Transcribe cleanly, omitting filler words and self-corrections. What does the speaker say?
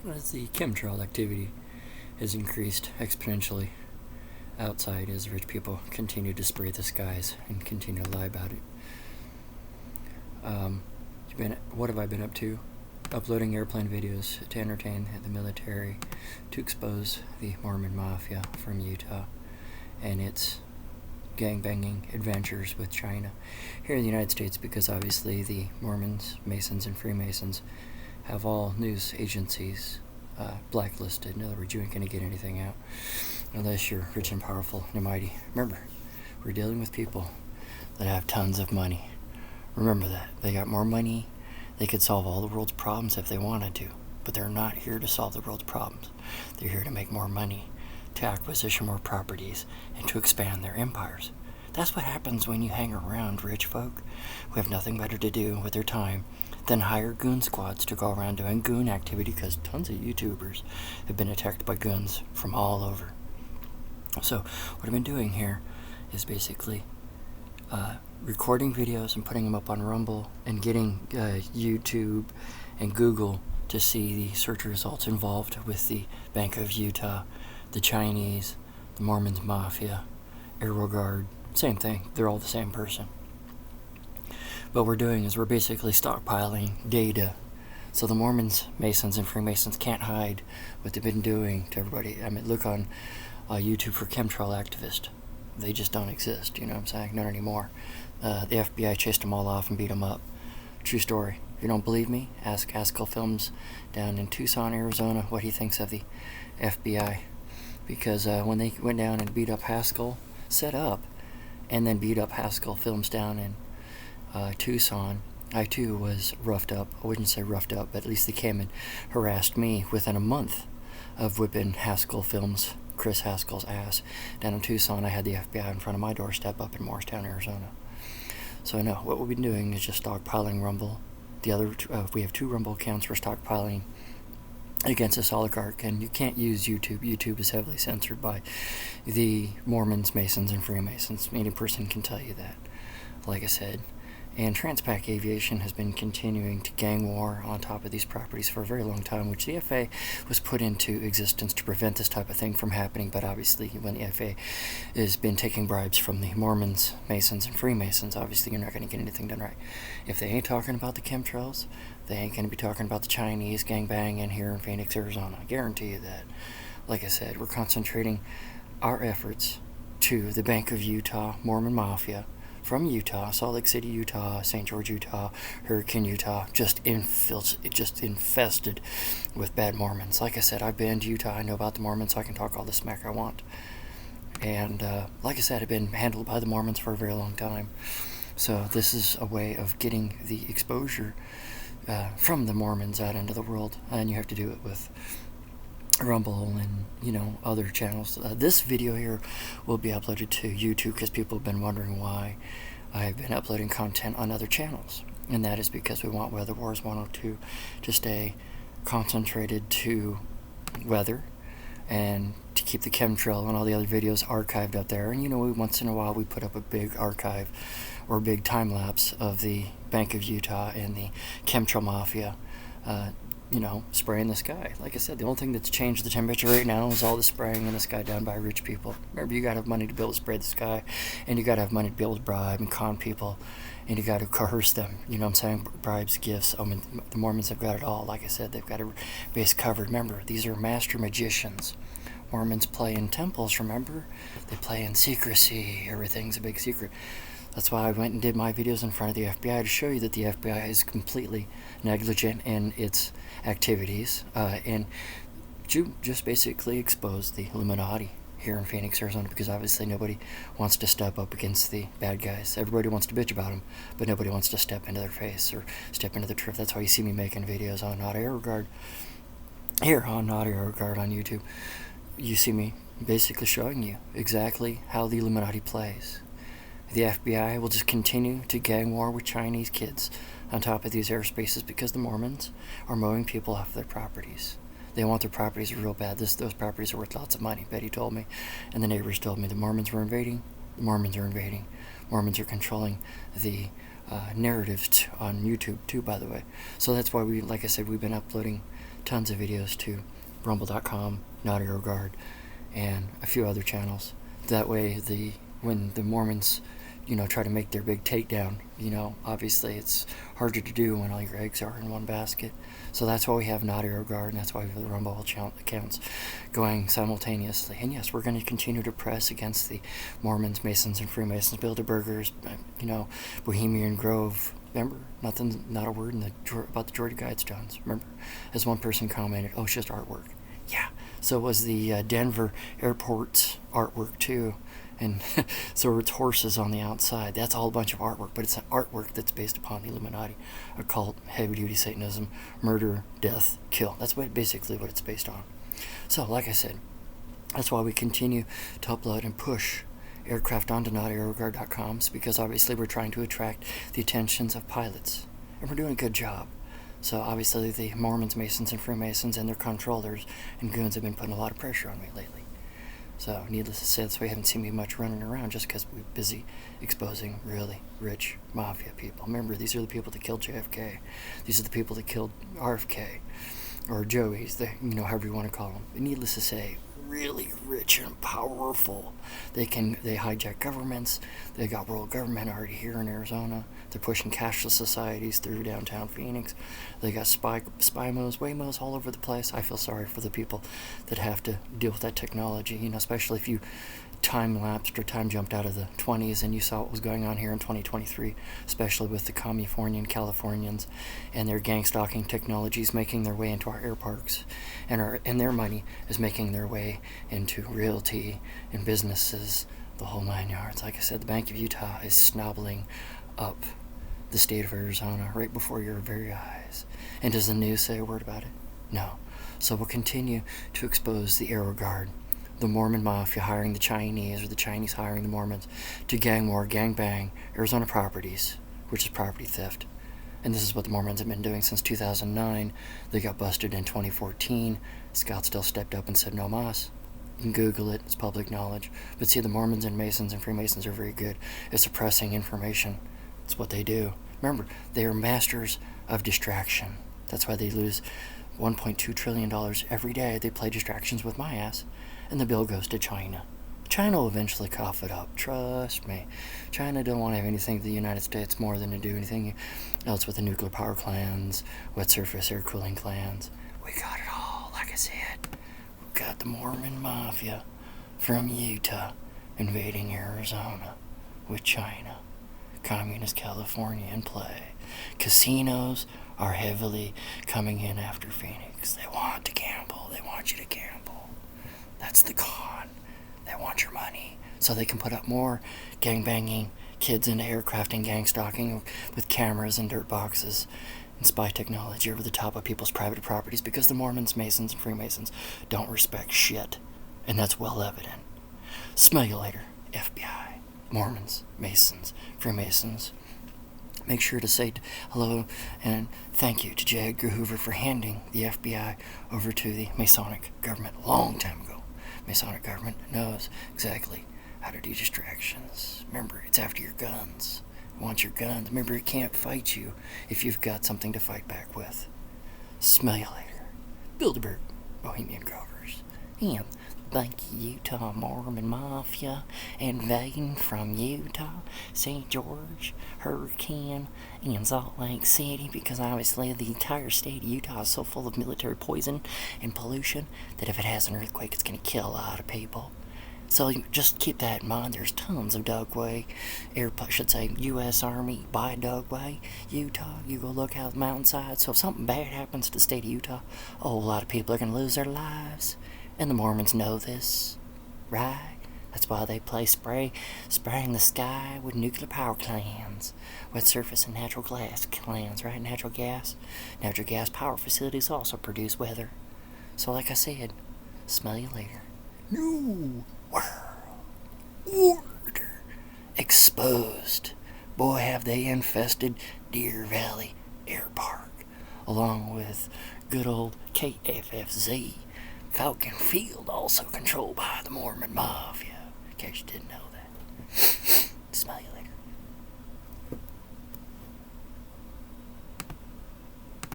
as the chemtrail activity has increased exponentially outside as rich people continue to spray the skies and continue to lie about it. What have I been up to? Uploading airplane videos to entertain the military, to expose the Mormon Mafia from Utah and its gangbanging adventures with China here in the United States, because obviously the Mormons, Masons, and Freemasons have all news agencies blacklisted. In other words, you ain't going to get anything out unless you're rich and powerful and mighty. Remember, we're dealing with people that have tons of money. Remember that. They got more money. They could solve all the world's problems if they wanted to, but they're not here to solve the world's problems. They're here to make more money, to acquisition more properties, and to expand their empires. That's what happens when you hang around rich folk who have nothing better to do with their time than hire goon squads to go around doing goon activity, because tons of YouTubers have been attacked by goons from all over. So what I've been doing here is basically recording videos and putting them up on Rumble and getting YouTube and Google to see the search results involved with the Bank of Utah, the Chinese, the Mormons Mafia, Aero Guard, same thing. They're all the same person. What we're doing is we're basically stockpiling data so the Mormons, Masons, and Freemasons can't hide what they've been doing to everybody. I mean, look on YouTube for chemtrail activists. They just don't exist, you know what I'm saying? Not anymore. The FBI chased them all off and beat them up. True story. If you don't believe me, ask Haskell Films down in Tucson, Arizona, what he thinks of the FBI. Because when they went down and beat up Haskell, set up, and then beat up Haskell Films down in Tucson, I too was roughed up. I wouldn't say roughed up, but at least they came and harassed me within a month of whipping Haskell Films, Chris Haskell's ass. Down in Tucson, I had the FBI in front of my doorstep up in Morristown, Arizona. So no, what we've been doing is just stockpiling Rumble. The other, we have 2 Rumble accounts for stockpiling against this oligarch, and you can't use YouTube. YouTube is heavily censored by the Mormons, Masons, and Freemasons. Any person can tell you that, like I said. And Transpac Aviation has been continuing to gang war on top of these properties for a very long time, which the FAA was put into existence to prevent this type of thing from happening. But obviously, when the FAA has been taking bribes from the Mormons, Masons, and Freemasons, obviously you're not going to get anything done right. If they ain't talking about the chemtrails, they ain't going to be talking about the Chinese gangbanging here in Phoenix, Arizona. I guarantee you that. Like I said, we're concentrating our efforts to the Bank of Utah, Mormon Mafia, from Utah, Salt Lake City, Utah, St. George, Utah, Hurricane, Utah, just infested with bad Mormons. Like I said, I've been to Utah. I know about the Mormons, so I can talk all the smack I want. And like I said, I've been handled by the Mormons for a very long time. So this is a way of getting the exposure from the Mormons out into the world, and you have to do it with Rumble and, you know, other channels. This video here will be uploaded to YouTube because people have been wondering why I've been uploading content on other channels, and that is because we want Weather Wars 102 to stay concentrated to weather and to keep the chemtrail and all the other videos archived up there. And you know, once in a while we put up a big archive or a big time lapse of the Bank of Utah and the chemtrail mafia you know, spraying the sky. Like I said, the only thing that's changed the temperature right now is all the spraying in the sky done by rich people. Remember, you gotta have money to be able to spray the sky, and you gotta have money to be able to bribe and con people, and you gotta coerce them. You know what I'm saying? Bribes, gifts. I mean, the Mormons have got it all. Like I said, they've got a base covered. Remember, these are master magicians. Mormons play in temples, remember? They play in secrecy. Everything's a big secret. That's why I went and did my videos in front of the FBI to show you that the FBI is completely negligent in its activities and to just basically expose the Illuminati here in Phoenix, Arizona, because obviously nobody wants to step up against the bad guys. Everybody wants to bitch about them, but nobody wants to step into their face or step into the truth. That's why you see me making videos on Not Aero Guard here on Not Aero Guard on YouTube. You see me basically showing you exactly how the Illuminati plays. The FBI will just continue to gang war with Chinese kids on top of these airspaces because the Mormons are mowing people off their properties. They want their properties real bad. Those properties are worth lots of money, Betty told me. And the neighbors told me the Mormons were invading. The Mormons are invading. Mormons are controlling the narratives on YouTube too, by the way. So that's why like I said, we've been uploading tons of videos to rumble.com, Not Hero Guard, and a few other channels. That way, when the Mormons, try to make their big takedown, obviously it's harder to do when all your eggs are in one basket. So that's why we have Not Hero Guard, and that's why we have the Rumble accounts going simultaneously. And yes, we're going to continue to press against the Mormons, Masons, and Freemasons, Bilderbergers, Bohemian Grove. Remember, not a word about the Georgia Guidestones. Remember, as one person commented, oh, it's just artwork. Yeah, so it was the Denver airport artwork too. And so it's horses on the outside. That's all a bunch of artwork, but it's an artwork that's based upon the Illuminati, occult, heavy-duty Satanism, murder, death, kill. That's basically what it's based on. So, like I said, that's why we continue to upload and push aircraft onto NotHeroGuard.com, because obviously we're trying to attract the attentions of pilots, and we're doing a good job. So obviously the Mormons, Masons, and Freemasons and their controllers and goons have been putting a lot of pressure on me lately. So needless to say, that's why you haven't seen me much running around, just because we're busy exposing really rich mafia people. Remember, these are the people that killed JFK. These are the people that killed RFK, or Joey's, however you want to call them. But needless to say, really rich and powerful. They hijack governments. They got world government already here in Arizona. They're pushing cashless societies through downtown Phoenix. They got Spymos, Waymos all over the place. I feel sorry for the people that have to deal with that technology, especially if you time-lapsed or time-jumped out of the 20s and you saw what was going on here in 2023, especially with the Californian Californians and their gang-stalking technologies making their way into our air parks, and their money is making their way into realty and businesses, the whole 9 yards. Like I said, the Bank of Utah is snobbling up the state of Arizona right before your very eyes. And does the news say a word about it? No. So we'll continue to expose the Aero Guard, the Mormon Mafia hiring the Chinese, or the Chinese hiring the Mormons, to gangbang Arizona properties, which is property theft. And this is what the Mormons have been doing since 2009. They got busted in 2014. Scottsdale stepped up and said no mas. You can Google it, it's public knowledge. But see, the Mormons and Masons and Freemasons are very good at suppressing information. It's what they do. Remember, they are masters of distraction. That's why they lose $1.2 trillion every day. They play distractions with my ass, and the bill goes to China. China will eventually cough it up. Trust me. China don't want to have anything with the United States more than to do anything else with the nuclear power clans, wet surface air cooling clans. We got it all, like I said. We got the Mormon Mafia from Utah invading Arizona with China. Communist California in play. Casinos are heavily coming in after Phoenix. They want to gamble. They want you to gamble. That's the con. They want your money so they can put up more gangbanging kids into aircraft and gang stalking with cameras and dirt boxes and spy technology over the top of people's private properties, because the Mormons, Masons, and Freemasons don't respect shit. And that's well evident. Smell you later, FBI. Mormons, Masons, Freemasons. Make sure to say hello and thank you to J. Edgar Hoover for handing the FBI over to the Masonic government a long time ago. Masonic government knows exactly how to do distractions. Remember, it's after your guns. It wants your guns. Remember, it can't fight you if you've got something to fight back with. Smell you later. Bilderberg, Bohemian Grovers, and Bank Utah Mormon Mafia invading from Utah, St. George, Hurricane, and Salt Lake City, because obviously the entire state of Utah is so full of military poison and pollution that if it has an earthquake, it's going to kill a lot of people. So just keep that in mind. There's tons of Dugway, U.S. Army by Dugway, Utah. You go look out the mountainside. So if something bad happens to the state of Utah, a lot of people are going to lose their lives. And the Mormons know this, right? That's why they play spraying the sky with nuclear power clans, wet surface and natural gas clans, right? Natural gas power facilities also produce weather. So like I said, smell you later. New World Order exposed. Boy, have they infested Deer Valley Air Park, along with good old KFFZ. Falcon Field, also controlled by the Mormon Mafia, in case you didn't know